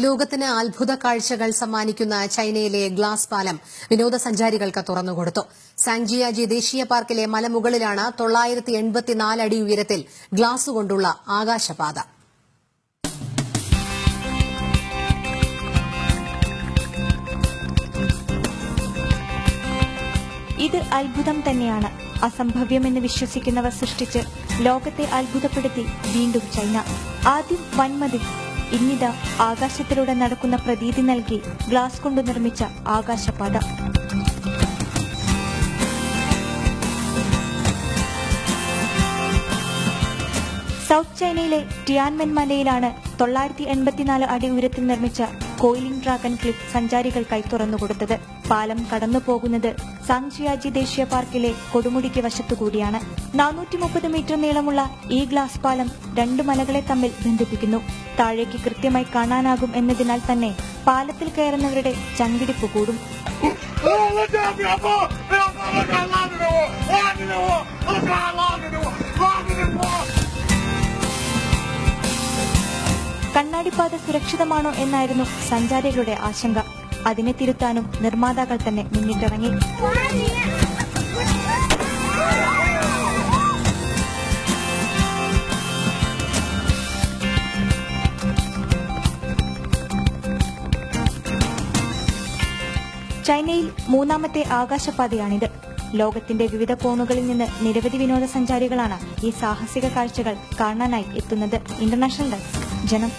ലോകത്തിന് അത്ഭുത കാഴ്ചകൾ സമ്മാനിക്കുന്ന ചൈനയിലെ ഗ്ലാസ് പാലം വിനോദസഞ്ചാരികൾക്ക് തുറന്നുകൊടുത്തു. സാങ്ജിയാജി ദേശീയ പാർക്കിലെ മലമുകളിലാണ് 984 അടി ഉയരത്തിൽ ഗ്ലാസ് കൊണ്ടുള്ള ആകാശപാത. ഇത് അത്ഭുതം തന്നെയാണ്. അസംഭവ്യമെന്ന് വിശ്വസിക്കുന്നവർ സൃഷ്ടിച്ച് ലോകത്തെ അത്ഭുതപ്പെടുത്തി വീണ്ടും ചൈന. ആദ്യം വൻമതിൽ, ഇന്നിതാ ആകാശത്തിലൂടെ നടക്കുന്ന പ്രതീതി നൽകി ഗ്ലാസ് കൊണ്ടു നിർമ്മിച്ച ആകാശപാത. സൌത്ത് ചൈനയിലെ ടിയാൻമെൻ മലയിലാണ് 984 അടി ഉയരത്തിൽ നിർമ്മിച്ച കോയിലിംഗ് ഡ്രാഗൺ ക്ലിഫ് സഞ്ചാരികൾക്കായി തുറന്നുകൊടുത്തത്. പാലം കടന്നുപോകുന്നത് സാങ്ജിയാജി ദേശീയ പാർക്കിലെ കൊടുമുടിക്ക് വശത്തുകൂടിയാണ്. 430 മീറ്റർ നീളമുള്ള ഈ ഗ്ലാസ് പാലം 2 മലകളെ തമ്മിൽ ബന്ധിപ്പിക്കുന്നു. താഴേക്ക് കൃത്യമായി കാണാനാകും എന്നതിനാൽ തന്നെ പാലത്തിൽ കയറുന്നവരുടെ ചങ്കിടിപ്പ് കൂടും. കണ്ണാടിപ്പാത സുരക്ഷിതമാണോ എന്നായിരുന്നു സഞ്ചാരികളുടെ ആശങ്ക. അതിനെ തിരുത്താനും നിർമ്മാതാക്കൾ തന്നെ മുന്നിട്ടിറങ്ങി. ചൈനയിൽ 3ാമത്തെ ആകാശപാതയാണിത്. ലോകത്തിന്റെ വിവിധ കോണുകളിൽ നിന്ന് നിരവധി വിനോദസഞ്ചാരികളാണ് ഈ സാഹസിക കാഴ്ചകൾ കാണാനായി എത്തുന്നത്. ഇന്റർനാഷണൽ ഡെസ്ക്, ജനം.